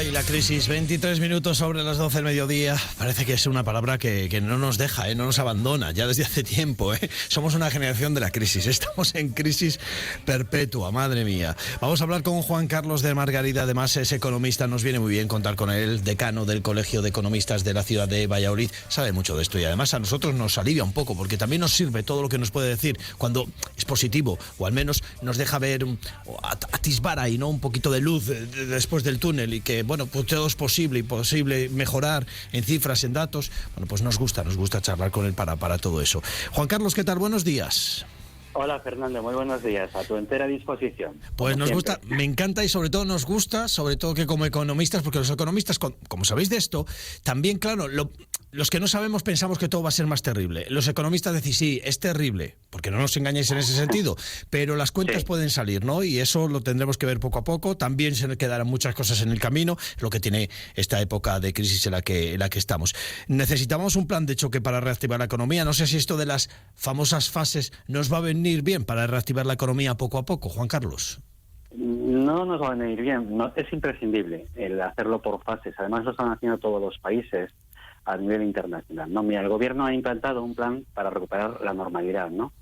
Ay, la crisis, 23 minutos sobre las 12 del mediodía. Parece que es una palabra que no nos deja, no nos abandona, ya desde hace tiempo. Somos una generación de la crisis, estamos en crisis perpetua, madre mía. Vamos a hablar con Juan Carlos de Margarida, además es economista, nos viene muy bien contar con él, decano del Colegio de Economistas de la ciudad de Valladolid. Sabe mucho de esto y además a nosotros nos alivia un poco, porque también nos sirve todo lo que nos puede decir cuando es positivo, o al menos nos deja ver, atisbar ahí, ¿no? Un poquito de luz después del túnel y que, bueno, pues todo es posible y posible mejorar en cifras, en datos. Bueno, pues nos gusta charlar con él para todo eso. Juan Carlos, ¿qué tal? Buenos días. Hola Fernando, muy buenos días, a tu entera disposición. Pues nos gusta, me encanta y sobre todo nos gusta, sobre todo que como economistas, porque los economistas, como sabéis de esto, también, claro, los que no sabemos pensamos que todo va a ser más terrible. Los economistas decís, sí, es terrible, porque no nos engañéis en ese sentido, pero las cuentas pueden salir, ¿no? Y eso lo tendremos que ver poco a poco. También se nos quedarán muchas cosas en el camino, lo que tiene esta época de crisis en la que estamos. Necesitamos un plan de choque para reactivar la economía. No sé si esto de las famosas fases nos va a venir bien para reactivar la economía poco a poco, Juan Carlos. No nos va a venir bien, no, es imprescindible el hacerlo por fases. Además lo están haciendo todos los países a nivel internacional, ¿no? Mira, el gobierno ha implantado un plan para recuperar la normalidad, ¿no?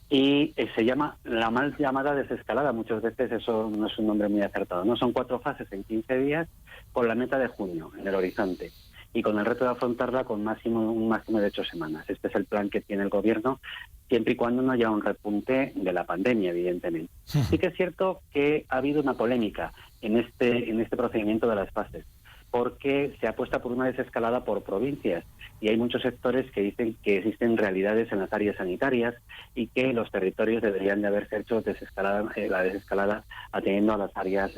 Y se llama la mal llamada desescalada. Muchas veces eso no es un nombre muy acertado, ¿no? Son 4 fases en 15 días con la meta de junio en el horizonte y con el reto de afrontarla con un máximo de 8 semanas. Este es el plan que tiene el gobierno, siempre y cuando no haya un repunte de la pandemia, evidentemente. Sí que es cierto que ha habido una polémica en este procedimiento de las fases, porque se apuesta por una desescalada por provincias y hay muchos sectores que dicen que existen realidades en las áreas sanitarias y que los territorios deberían de haberse hecho la desescalada atendiendo a las áreas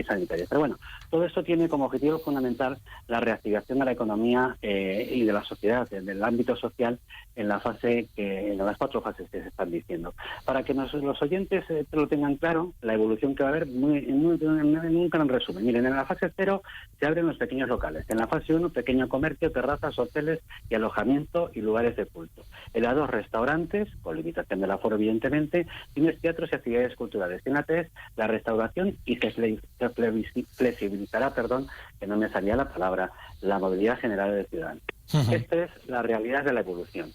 sanitarias. Pero bueno, todo esto tiene como objetivo fundamental la reactivación de la economía y de la sociedad, del ámbito social, en las 4 fases que se están diciendo. Para que los oyentes lo tengan claro, la evolución que va a haber en un gran resumen. Miren, en la fase 0 se abren los pequeños locales. En la fase 1, pequeño comercio, terrazas, hoteles y alojamiento y lugares de culto. En la 2, restaurantes, con limitación del aforo, evidentemente, cines, teatros y actividades culturales. En la 3, la restauración y se flexibilizará, que no me salía la palabra, la movilidad general del ciudadano. Esta es la realidad de la evolución.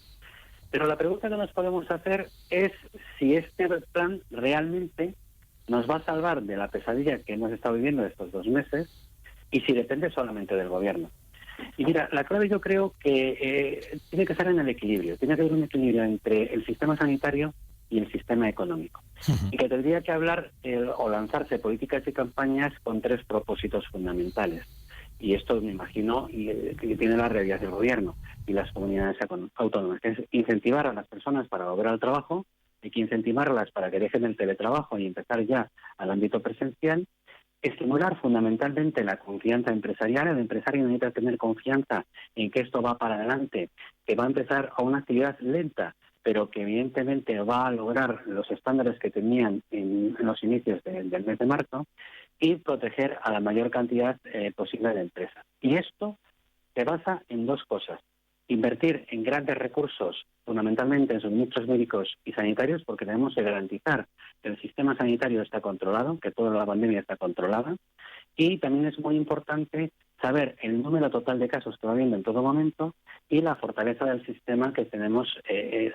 Pero la pregunta que nos podemos hacer es si este plan realmente nos va a salvar de la pesadilla que hemos estado viviendo estos 2 meses y si depende solamente del gobierno. Y mira, la clave yo creo que tiene que estar en el equilibrio. Tiene que haber un equilibrio entre el sistema sanitario y el sistema económico. Y que tendría que hablar o lanzarse políticas y campañas con 3 propósitos fundamentales. Y esto me imagino que tiene la realidad del gobierno y las comunidades autónomas, que es incentivar a las personas para volver al trabajo, hay que incentivarlas para que dejen el teletrabajo y empezar ya al ámbito presencial, estimular fundamentalmente la confianza empresarial. El empresario necesita tener confianza en que esto va para adelante, que va a empezar a una actividad lenta, pero que evidentemente va a lograr los estándares que tenían en los inicios del mes de marzo, y proteger a la mayor cantidad posible de empresas. Y esto se basa en 2 cosas. Invertir en grandes recursos, fundamentalmente en suministros médicos y sanitarios, porque tenemos que garantizar que el sistema sanitario está controlado, que toda la pandemia está controlada. Y también es muy importante saber el número total de casos que va habiendo en todo momento y la fortaleza del sistema que tenemos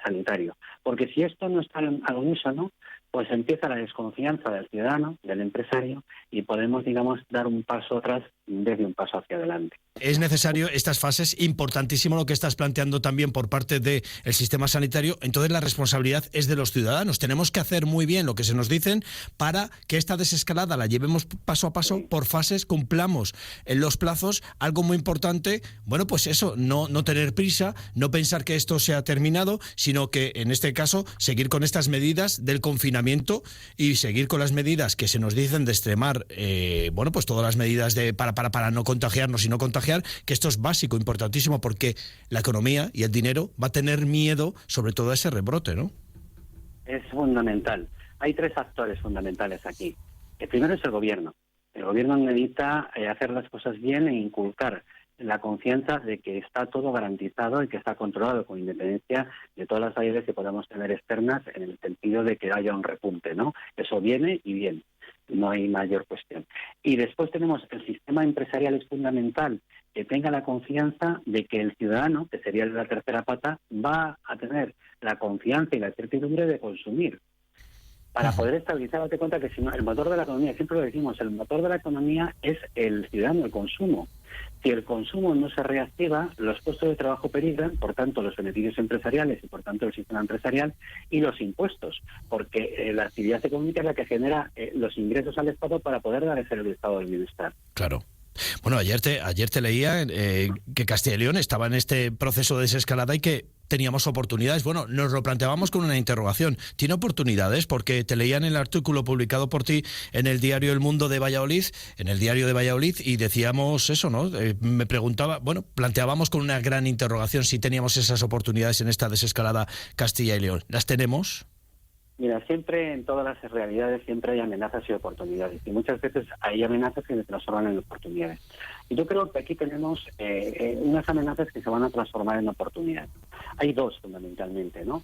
sanitario. Porque si esto no está al unísono, pues empieza la desconfianza del ciudadano, del empresario, y podemos, dar un paso atrás en vez de un paso hacia adelante. Es necesario estas fases, importantísimo lo que estás planteando también por parte del sistema sanitario. Entonces la responsabilidad es de los ciudadanos. Tenemos que hacer muy bien lo que se nos dicen para que esta desescalada la llevemos paso a paso, por fases, cumplamos en los plazos. Algo muy importante, bueno, pues eso, no tener prisa, no pensar que esto se ha terminado, sino que en este caso seguir con estas medidas del confinamiento y seguir con las medidas que se nos dicen de extremar, pues todas las medidas para no contagiarnos y no contagiar, que esto es básico, importantísimo, porque la economía y el dinero va a tener miedo sobre todo a ese rebrote, ¿no? Es fundamental. Hay 3 actores fundamentales aquí. El primero es el gobierno. El gobierno necesita hacer las cosas bien e inculcar la confianza de que está todo garantizado y que está controlado, con independencia de todas las variables que podamos tener externas, en el sentido de que haya un repunte, ¿no? Eso viene y viene. No hay mayor cuestión. Y después tenemos el sistema empresarial es fundamental que tenga la confianza de que el ciudadano, que sería la tercera pata, va a tener la confianza y la certidumbre de consumir. Para poder estabilizar, date cuenta que si no, el motor de la economía, siempre lo decimos, el motor de la economía es el ciudadano, el consumo. Si el consumo no se reactiva, los puestos de trabajo peligran, por tanto los beneficios empresariales y por tanto el sistema empresarial y los impuestos, porque la actividad económica es la que genera los ingresos al Estado para poder dar ese estado del bienestar. Claro. Bueno, ayer te leía que Castilla y León estaba en este proceso de desescalada y que teníamos oportunidades. Bueno, nos lo planteábamos con una interrogación. ¿Tiene oportunidades? Porque te leía en el artículo publicado por ti en el diario El Mundo de Valladolid, y decíamos eso, ¿no? Me preguntaba, planteábamos con una gran interrogación si teníamos esas oportunidades en esta desescalada Castilla y León. ¿Las tenemos? Mira, siempre en todas las realidades siempre hay amenazas y oportunidades, y muchas veces hay amenazas que se transforman en oportunidades. Y yo creo que aquí tenemos unas amenazas que se van a transformar en oportunidades. Hay dos fundamentalmente, ¿no?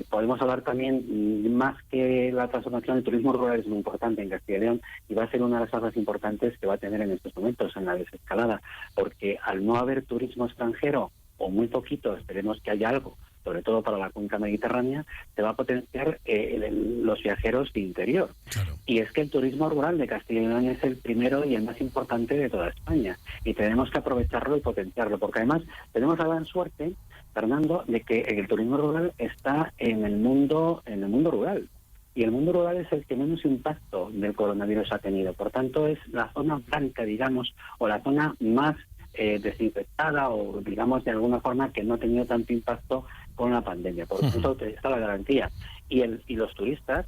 Podemos hablar también, más que la transformación, el turismo rural es muy importante en Castilla y León y va a ser una de las cosas importantes que va a tener en estos momentos en la desescalada, porque al no haber turismo extranjero, o muy poquito, esperemos que haya algo, sobre todo para la cuenca mediterránea, se va a potenciar los viajeros de interior. Claro. Y es que el turismo rural de Castilla y León es el primero y el más importante de toda España. Y tenemos que aprovecharlo y potenciarlo, porque además tenemos la gran suerte, Fernando, de que el turismo rural está en el mundo rural. Y el mundo rural es el que menos impacto del coronavirus ha tenido. Por tanto, es la zona blanca, digamos, o la zona más desinfectada, o digamos de alguna forma que no ha tenido tanto impacto con la pandemia. Por lo tanto, está la garantía. Y los turistas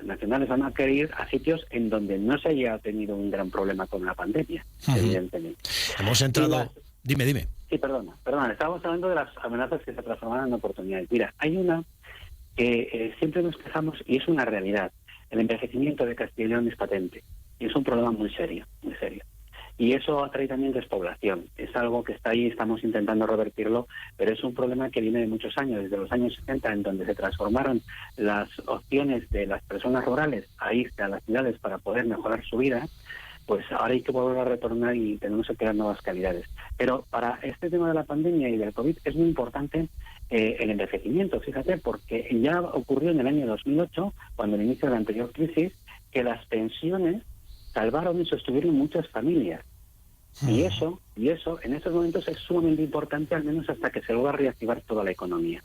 nacionales van a querer ir a sitios en donde no se haya tenido un gran problema con la pandemia, evidentemente. Hemos entrado... Dime. Sí, perdona. Estábamos hablando de las amenazas que se transforman en oportunidades. Mira, hay una que siempre nos quejamos y es una realidad. El envejecimiento de Castilla y León es patente y es un problema muy serio, muy serio. Y eso atrae también despoblación. Es algo que está ahí, estamos intentando revertirlo, pero es un problema que viene de muchos años, desde los años 60, en donde se transformaron las opciones de las personas rurales a irse a las ciudades para poder mejorar su vida. Pues ahora hay que volver a retornar y tenemos que crear nuevas calidades. Pero para este tema de la pandemia y del COVID es muy importante el envejecimiento, fíjate, porque ya ocurrió en el año 2008, cuando el inicio de la anterior crisis, que las pensiones salvaron y sostuvieron muchas familias. Y eso, en estos momentos es sumamente importante, al menos hasta que se logra reactivar toda la economía.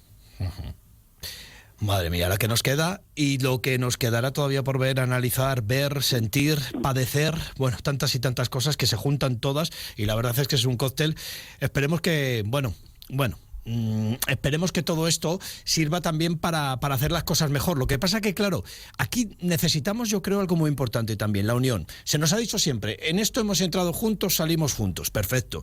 Madre mía, la que nos queda y lo que nos quedará todavía por ver, analizar, ver, sentir, padecer, tantas y tantas cosas que se juntan todas, y la verdad es que es un cóctel. Esperemos que, esperemos que todo esto sirva también para hacer las cosas mejor. Lo que pasa que, claro, aquí necesitamos, yo creo, algo muy importante también, la unión. Se nos ha dicho siempre, en esto hemos entrado juntos, salimos juntos, perfecto.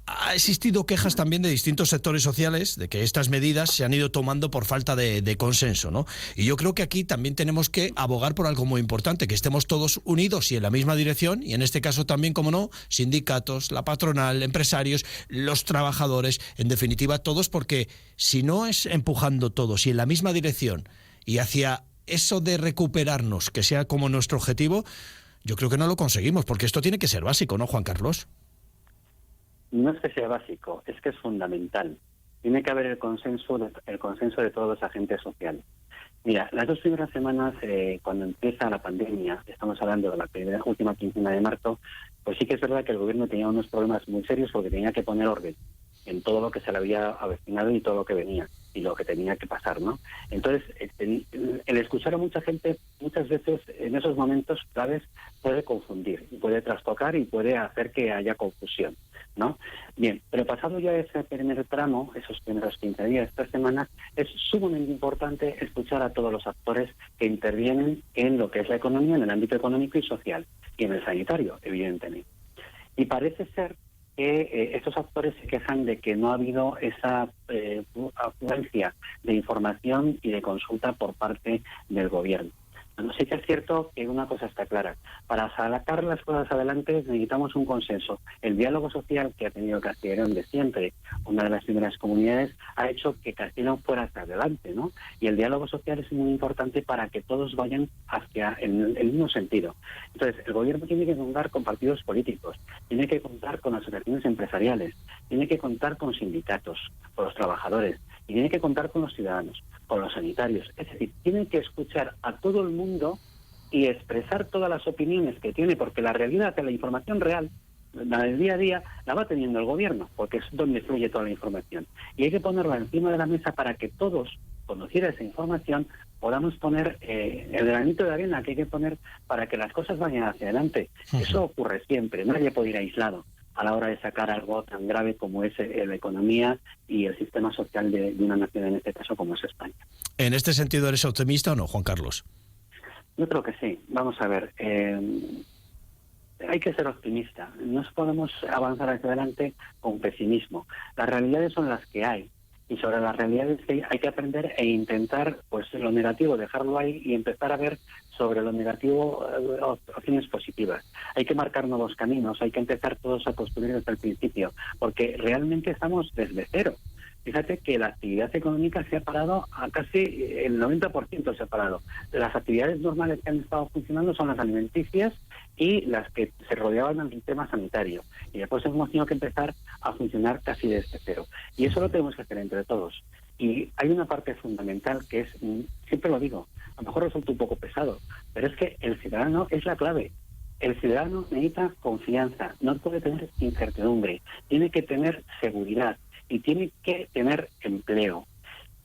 Ha existido quejas también de distintos sectores sociales de que estas medidas se han ido tomando por falta de consenso, ¿no? Y yo creo que aquí también tenemos que abogar por algo muy importante, que estemos todos unidos y en la misma dirección, y en este caso también, como no, sindicatos, la patronal, empresarios, los trabajadores, en definitiva todos, porque si no es empujando todos y en la misma dirección y hacia eso de recuperarnos, que sea como nuestro objetivo, yo creo que no lo conseguimos, porque esto tiene que ser básico, ¿no, Juan Carlos? No es que sea básico, es que es fundamental. Tiene que haber el consenso de todos los agentes sociales. Mira, las 2 primeras semanas, cuando empieza la pandemia, estamos hablando de la última quincena de marzo, pues sí que es verdad que el gobierno tenía unos problemas muy serios porque tenía que poner orden en todo lo que se le había avecinado y todo lo que venía y lo que tenía que pasar, ¿no? Entonces, el escuchar a mucha gente, muchas veces en esos momentos claves, puede confundir, puede trastocar y puede hacer que haya confusión, ¿no? Bien, pero pasado ya ese primer tramo, esos primeros 15 días, 3 semanas, es sumamente importante escuchar a todos los actores que intervienen en lo que es la economía, en el ámbito económico y social, y en el sanitario, evidentemente. Y parece ser que estos actores se quejan de que no ha habido esa afluencia de información y de consulta por parte del gobierno. Bueno, sí que es cierto que una cosa está clara. Para sacar las cosas adelante necesitamos un consenso. El diálogo social que ha tenido Castilla y León de siempre, una de las primeras comunidades, ha hecho que Castilla y León fuera hacia adelante, ¿no? Y el diálogo social es muy importante para que todos vayan hacia el mismo sentido. Entonces, el gobierno tiene que contar con partidos políticos, tiene que contar con asociaciones empresariales, tiene que contar con sindicatos, con los trabajadores, y tiene que contar con los ciudadanos, con los sanitarios. Es decir, tienen que escuchar a todo el mundo y expresar todas las opiniones que tiene, porque la realidad, la información real, la del día a día, la va teniendo el gobierno, porque es donde fluye toda la información. Y hay que ponerla encima de la mesa para que todos, conociera esa información, podamos poner el granito de arena que hay que poner para que las cosas vayan hacia adelante. Eso ocurre siempre, nadie puede ir aislado a la hora de sacar algo tan grave como es la economía y el sistema social de una nación, en este caso como es España. ¿En este sentido eres optimista o no, Juan Carlos? Yo creo que sí. Vamos a ver, hay que ser optimista. No podemos avanzar hacia adelante con pesimismo. Las realidades son las que hay. Y sobre las realidades hay que aprender e intentar, pues lo negativo, dejarlo ahí y empezar a ver sobre lo negativo opciones positivas. Hay que marcar nuevos caminos, hay que empezar todos a construir desde el principio, porque realmente estamos desde cero. Fíjate que la actividad económica se ha parado a casi el 90% se ha parado. Las actividades normales que han estado funcionando son las alimenticias y las que se rodeaban del tema sanitario. Y después hemos tenido que empezar a funcionar casi desde cero. Y eso lo tenemos que hacer entre todos. Y hay una parte fundamental que es, siempre lo digo, a lo mejor resulta un poco pesado, pero es que el ciudadano es la clave. El ciudadano necesita confianza, no puede tener incertidumbre, tiene que tener seguridad y tiene que tener empleo.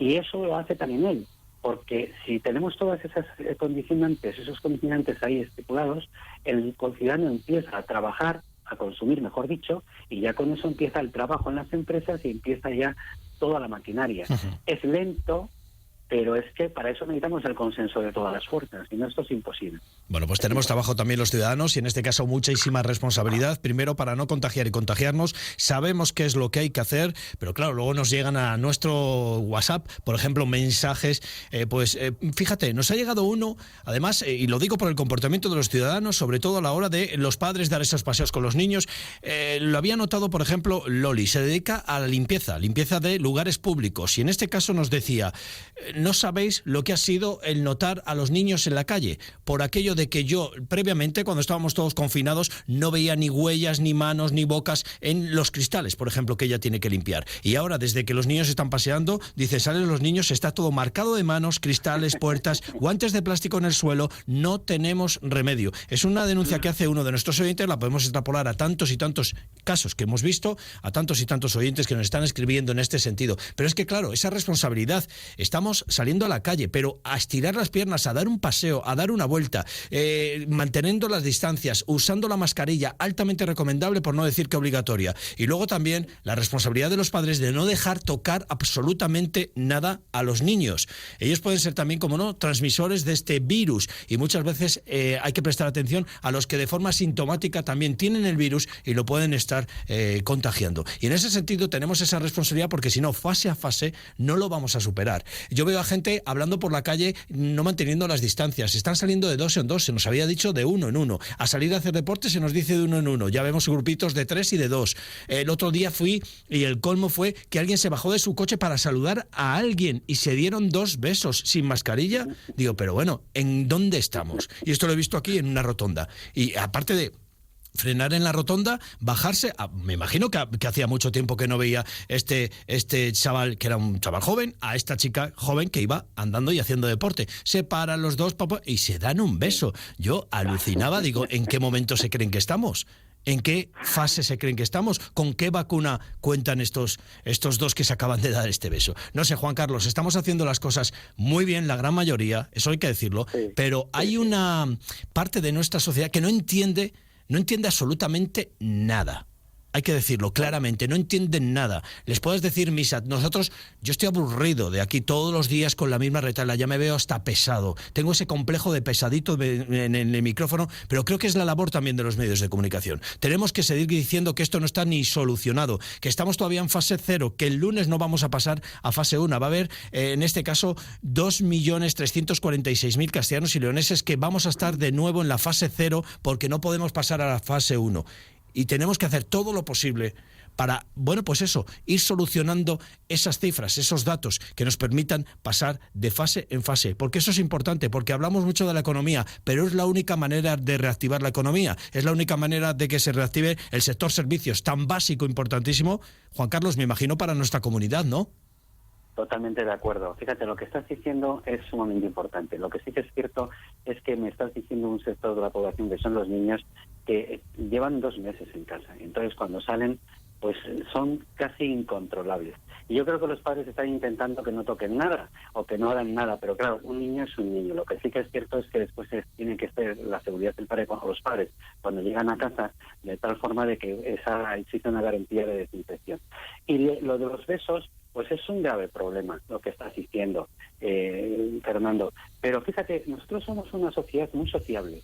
Y eso lo hace también él, porque si tenemos todas esas esos condicionantes ahí estipulados, el ciudadano empieza a trabajar, a consumir, mejor dicho, y ya con eso empieza el trabajo en las empresas y empieza ya toda la maquinaria. Es lento, pero es que para eso necesitamos el consenso de todas las fuerzas, y no, esto es imposible. Bueno, pues tenemos trabajo también los ciudadanos y en este caso muchísima responsabilidad, primero para no contagiar y contagiarnos. Sabemos qué es lo que hay que hacer, pero claro, luego nos llegan a nuestro WhatsApp, por ejemplo, mensajes, fíjate, nos ha llegado uno, además, y lo digo por el comportamiento de los ciudadanos, sobre todo a la hora de los padres dar esos paseos con los niños. Lo había notado, por ejemplo, Loli, se dedica a la limpieza de lugares públicos, y en este caso nos decía, no sabéis lo que ha sido el notar a los niños en la calle, por aquello de que yo previamente, cuando estábamos todos confinados, no veía ni huellas, ni manos, ni bocas en los cristales, por ejemplo, que ella tiene que limpiar. Y ahora, desde que los niños están paseando, dice, salen los niños, está todo marcado de manos, cristales, puertas, guantes de plástico en el suelo, no tenemos remedio. Es una denuncia que hace uno de nuestros oyentes, la podemos extrapolar a tantos y tantos casos que hemos visto, a tantos y tantos oyentes que nos están escribiendo en este sentido. Pero es que, claro, esa responsabilidad, estamos saliendo a la calle, pero a estirar las piernas, a dar un paseo, a dar una vuelta, manteniendo las distancias, usando la mascarilla, altamente recomendable, por no decir que obligatoria. Y luego también la responsabilidad de los padres de no dejar tocar absolutamente nada a los niños. Ellos pueden ser también, como no, transmisores de este virus, y muchas veces hay que prestar atención a los que de forma sintomática también tienen el virus y lo pueden estar contagiando. Y en ese sentido tenemos esa responsabilidad, porque si no, fase a fase, no lo vamos a superar. Yo veo a gente hablando por la calle, no manteniendo las distancias, están saliendo de 2 en 2, se nos había dicho de 1 en 1, a salir a hacer deporte se nos dice de 1 en 1, ya vemos grupitos de 3 y de 2. El otro día fui y el colmo fue que alguien se bajó de su coche para saludar a alguien y se dieron 2 besos sin mascarilla. Digo, pero bueno, ¿en dónde estamos? Y esto lo he visto aquí en una rotonda. Y aparte de frenar en la rotonda, bajarse, me imagino que hacía mucho tiempo que no veía este chaval, que era un chaval joven, a esta chica joven que iba andando y haciendo deporte. Se paran los dos y se dan un beso. Yo alucinaba, digo, ¿en qué momento se creen que estamos? ¿En qué fase se creen que estamos? ¿Con qué vacuna cuentan estos dos que se acaban de dar este beso? No sé, Juan Carlos, estamos haciendo las cosas muy bien, la gran mayoría, eso hay que decirlo, sí, pero hay una parte de nuestra sociedad que no entiende absolutamente nada. hay que decirlo claramente, no entienden nada. Les puedes decir misa. Yo estoy aburrido de aquí todos los días con la misma retala, ya me veo hasta pesado. Tengo ese complejo de pesadito en el micrófono, pero creo que es la labor también de los medios de comunicación. Tenemos que seguir diciendo que esto no está ni solucionado, que estamos todavía en fase 0, que el lunes no vamos a pasar a fase 1. Va a haber, en este caso, 2.346.000 castellanos y leoneses que vamos a estar de nuevo en la fase 0 porque no podemos pasar a la fase 1. Y tenemos que hacer todo lo posible para, ir solucionando esas cifras, esos datos que nos permitan pasar de fase en fase. Porque eso es importante, porque hablamos mucho de la economía, pero es la única manera de reactivar la economía. Es la única manera de que se reactive el sector servicios, tan básico, importantísimo, Juan Carlos, me imagino, para nuestra comunidad, ¿no? Totalmente de acuerdo. Fíjate, lo que estás diciendo es sumamente importante. Lo que sí que es cierto es que me estás diciendo un sector de la población que son los niños que llevan 2 meses en casa. Entonces, cuando salen, pues son casi incontrolables. Y yo creo que los padres están intentando que no toquen nada o que no hagan nada, pero claro, un niño es un niño. Lo que sí que es cierto es que después tiene que ser la seguridad del padre con los padres cuando llegan a casa, de tal forma de que existe una garantía de desinfección. Y lo de los besos, pues es un grave problema lo que estás diciendo, Fernando. Pero fíjate, nosotros somos una sociedad muy sociable.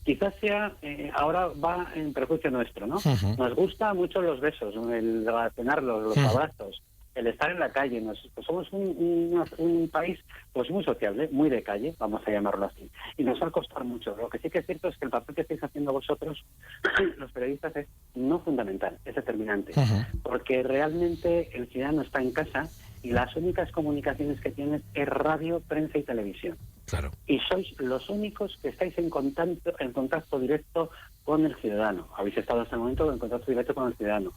Quizás sea, ahora va en perjuicio nuestro, ¿no? Uh-huh. Nos gustan mucho los besos, el relacionarlos, los abrazos, el estar en la calle. Pues somos un país pues muy sociable, muy de calle, vamos a llamarlo así. Y nos va a costar mucho. Lo que sí que es cierto es que el papel que estáis haciendo vosotros, los periodistas, es no fundamental, es determinante. Uh-huh. Porque realmente el ciudadano está en casa y las únicas comunicaciones que tienes es radio, prensa y televisión. Claro. Y sois los únicos que estáis en contacto directo con el ciudadano. Habéis estado hasta el momento en contacto directo con el ciudadano,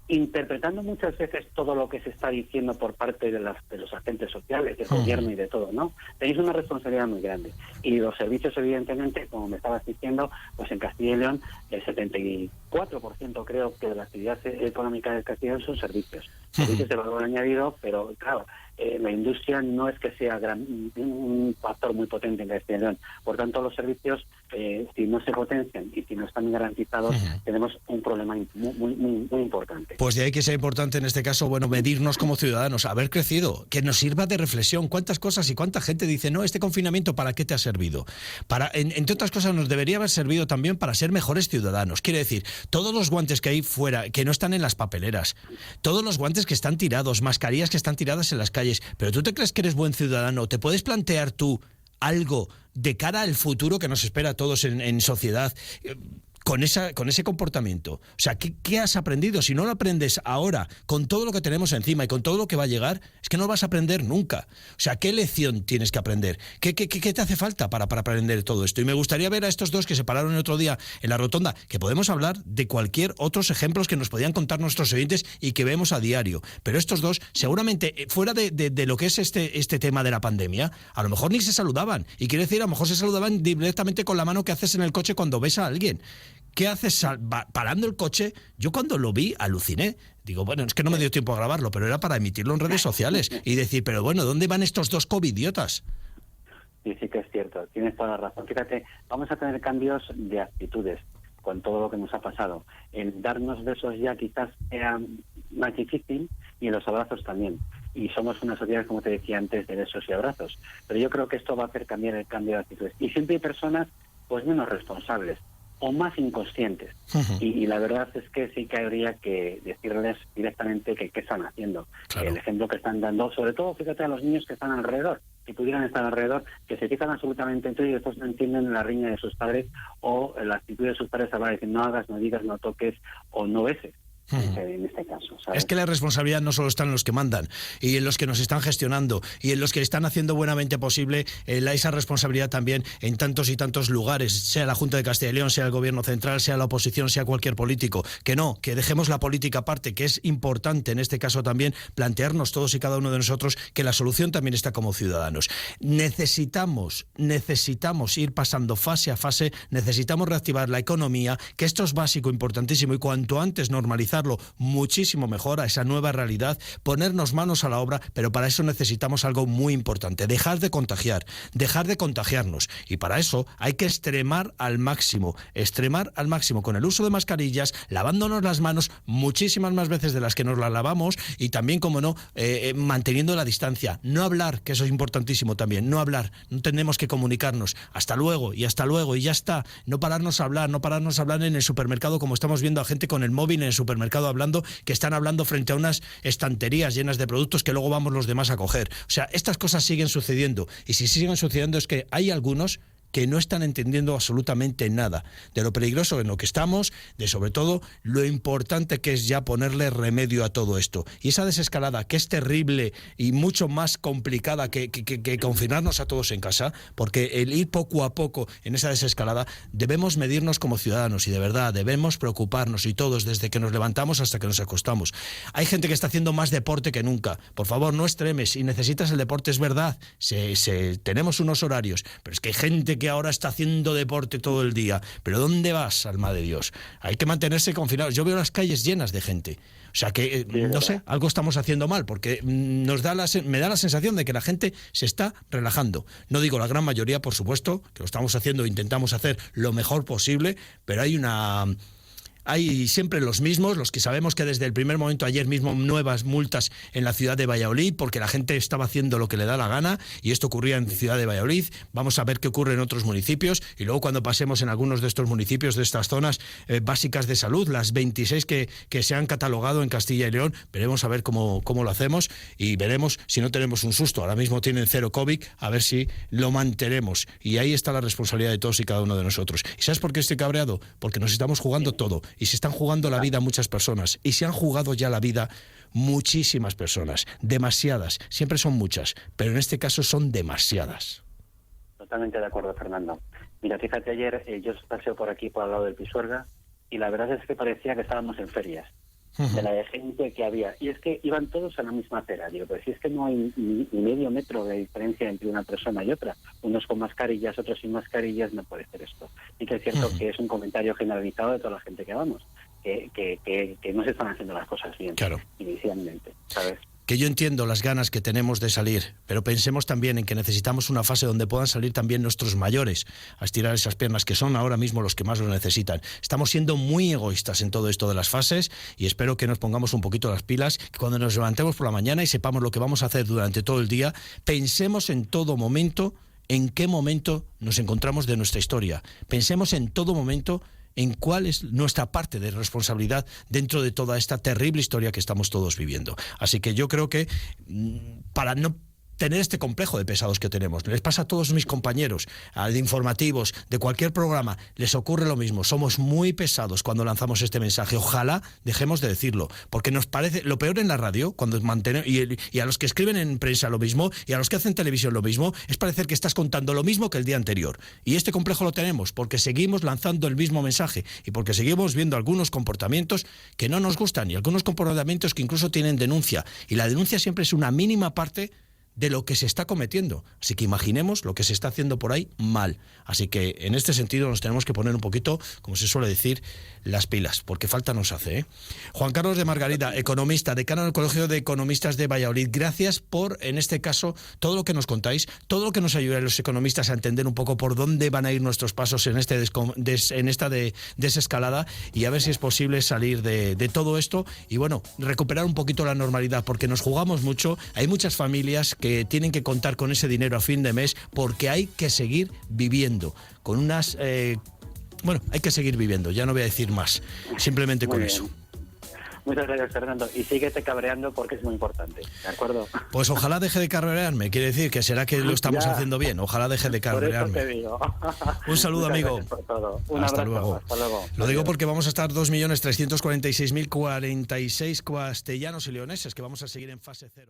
interpretando muchas veces todo lo que se está diciendo por parte de los agentes sociales, del gobierno y de todo, ¿no? Tenéis una responsabilidad muy grande. Y los servicios, evidentemente, como me estabas diciendo, pues en Castilla y León, el 74% creo que de la actividad económica de Castilla y León son servicios. Servicios de valor añadido, pero claro, la industria no es que sea un factor muy potente en Castilla y León. Por tanto, los servicios, si no se potencian y si no están garantizados, tenemos un problema muy importante. Pues de ahí que sea importante en este caso, medirnos como ciudadanos, haber crecido, que nos sirva de reflexión. ¿Cuántas cosas y cuánta gente dice, no, este confinamiento, ¿para qué te ha servido? Entre otras cosas, nos debería haber servido también para ser mejores ciudadanos. Quiere decir, todos los guantes que hay fuera, que no están en las papeleras, todos los guantes que están tirados, mascarillas que están tiradas en las calles, pero ¿tú te crees que eres buen ciudadano? ¿Te puedes plantear tú algo de cara al futuro que nos espera a todos en sociedad con ese comportamiento? O sea, ¿qué has aprendido? Si no lo aprendes ahora, con todo lo que tenemos encima y con todo lo que va a llegar, es que no lo vas a aprender nunca. O sea, ¿qué lección tienes que aprender? ¿Qué te hace falta para aprender todo esto? Y me gustaría ver a estos dos que se pararon el otro día en la rotonda, que podemos hablar de cualquier otros ejemplos que nos podían contar nuestros oyentes y que vemos a diario. Pero estos dos, seguramente, fuera de lo que es este tema de la pandemia, a lo mejor ni se saludaban. Y quiere decir, a lo mejor se saludaban directamente con la mano que haces en el coche cuando ves a alguien. ¿Qué haces parando el coche? Yo cuando lo vi aluciné. Digo, es que no me dio tiempo a grabarlo, pero era para emitirlo en redes sociales y decir, pero ¿dónde van estos dos covidiotas? Sí que es cierto, tienes toda la razón. Fíjate, vamos a tener cambios de actitudes con todo lo que nos ha pasado. El darnos besos ya quizás sea más difícil y los abrazos también. Y somos una sociedad, como te decía antes, de besos y abrazos. Pero yo creo que esto va a hacer cambiar el cambio de actitudes. Y siempre hay personas pues menos responsables o más inconscientes. Uh-huh. Y la verdad es que sí que habría que decirles directamente qué están haciendo. Claro. El ejemplo que están dando, sobre todo, fíjate, a los niños que están alrededor, si pudieran estar alrededor, que se fijan absolutamente en todo y después no entienden la riña de sus padres o la actitud de sus padres a la hora de decir no hagas, no digas, no toques o no beses. En este caso, ¿sabes? Es que la responsabilidad no solo está en los que mandan y en los que nos están gestionando y en los que están haciendo buenamente posible esa responsabilidad también en tantos y tantos lugares, sea la Junta de Castilla y León, sea el Gobierno Central, sea la oposición, sea cualquier político. Que dejemos la política aparte, que es importante en este caso también plantearnos todos y cada uno de nosotros que la solución también está como ciudadanos. Necesitamos ir pasando fase a fase, necesitamos reactivar la economía, que esto es básico, importantísimo, y cuanto antes normalizar analizarlo muchísimo mejor a esa nueva realidad, ponernos manos a la obra, pero para eso necesitamos algo muy importante, dejar de contagiarnos. Y para eso hay que extremar al máximo con el uso de mascarillas, lavándonos las manos muchísimas más veces de las que nos las lavamos y también, como no, manteniendo la distancia. No hablar, que eso es importantísimo también, no hablar, no tenemos que comunicarnos. Hasta luego y ya está. No pararnos a hablar en el supermercado, como estamos viendo a gente con el móvil en el supermercado hablando, que están hablando frente a unas estanterías llenas de productos que luego vamos los demás a coger. O sea, estas cosas siguen sucediendo, y si siguen sucediendo es que hay algunos que no están entendiendo absolutamente nada de lo peligroso en lo que estamos, de sobre todo lo importante que es ya ponerle remedio a todo esto. Y esa desescalada, que es terrible y mucho más complicada que confinarnos a todos en casa, porque el ir poco a poco en esa desescalada, debemos medirnos como ciudadanos y de verdad debemos preocuparnos, y todos, desde que nos levantamos hasta que nos acostamos. Hay gente que está haciendo más deporte que nunca. Por favor, no extremes. Si necesitas el deporte, es verdad, tenemos unos horarios, pero es que hay gente que ahora está haciendo deporte todo el día. ¿Pero dónde vas, alma de Dios? Hay que mantenerse confinados. Yo veo las calles llenas de gente. O sea que, no sé, algo estamos haciendo mal, porque me da la sensación de que la gente se está relajando. No digo la gran mayoría, por supuesto, que lo estamos haciendo, intentamos hacer lo mejor posible, pero hay siempre los mismos, los que sabemos que desde el primer momento, ayer mismo, nuevas multas en la ciudad de Valladolid, porque la gente estaba haciendo lo que le da la gana, y esto ocurría en la ciudad de Valladolid. Vamos a ver qué ocurre en otros municipios, y luego cuando pasemos en algunos de estos municipios, de estas zonas básicas de salud, las 26 que se han catalogado en Castilla y León, veremos a ver cómo lo hacemos, y veremos si no tenemos un susto. Ahora mismo tienen 0 COVID, a ver si lo mantenemos, y ahí está la responsabilidad de todos y cada uno de nosotros. ¿Y sabes por qué estoy cabreado? Porque nos estamos jugando todo. Y se están jugando la vida muchas personas, y se han jugado ya la vida muchísimas personas, demasiadas, siempre son muchas, pero en este caso son demasiadas. Totalmente de acuerdo, Fernando. Mira, fíjate, ayer yo paseo por aquí, por al lado del Pisuerga, y la verdad es que parecía que estábamos en ferias, de la de gente que había, y es que iban todos a la misma acera. Digo, pues si es que no hay ni medio metro de diferencia entre una persona y otra, unos con mascarillas, otros sin mascarillas, no puede ser esto. Y que es cierto que es un comentario generalizado de toda la gente que vamos, que no se están haciendo las cosas bien, claro, inicialmente, ¿sabes? Que yo entiendo las ganas que tenemos de salir, pero pensemos también en que necesitamos una fase donde puedan salir también nuestros mayores a estirar esas piernas, que son ahora mismo los que más lo necesitan. Estamos siendo muy egoístas en todo esto de las fases, y espero que nos pongamos un poquito las pilas, que cuando nos levantemos por la mañana y sepamos lo que vamos a hacer durante todo el día, pensemos en todo momento en qué momento nos encontramos de nuestra historia. Pensemos en todo momento en cuál es nuestra parte de responsabilidad dentro de toda esta terrible historia que estamos todos viviendo. Así que yo creo que para no tener este complejo de pesados que tenemos, les pasa a todos mis compañeros de informativos, de cualquier programa, les ocurre lo mismo. Somos muy pesados cuando lanzamos este mensaje. Ojalá dejemos de decirlo, porque nos parece lo peor en la radio, cuando mantenemos, y a los que escriben en prensa lo mismo, y a los que hacen televisión lo mismo, es parecer que estás contando lo mismo que el día anterior. Y este complejo lo tenemos porque seguimos lanzando el mismo mensaje, y porque seguimos viendo algunos comportamientos que no nos gustan, y algunos comportamientos que incluso tienen denuncia, y la denuncia siempre es una mínima parte de lo que se está cometiendo. Así que imaginemos lo que se está haciendo por ahí mal. Así que en este sentido nos tenemos que poner un poquito, como se suele decir, las pilas, porque falta nos hace, ¿eh? Juan Carlos de Margarida, economista, decano del Colegio de Economistas de Valladolid. Gracias por, en este caso, todo lo que nos contáis, todo lo que nos ayuda a los economistas a entender un poco por dónde van a ir nuestros pasos en esta desescalada, y a ver si es posible salir de todo esto y, bueno, recuperar un poquito la normalidad, porque nos jugamos mucho. Hay muchas familias que tienen que contar con ese dinero a fin de mes, porque hay que seguir viviendo con unas... hay que seguir viviendo, ya no voy a decir más, simplemente con eso. Muchas gracias, Fernando, y síguete cabreando porque es muy importante, ¿de acuerdo? Pues ojalá deje de cabrearme, quiere decir que será que lo estamos haciendo bien, ojalá deje de cabrearme. Por eso te digo. Un saludo, amigo. Por todo. Un hasta abrazo, luego. Hasta luego. Lo digo porque vamos a estar 2.346.046 castellanos y leoneses, que vamos a seguir en fase 0.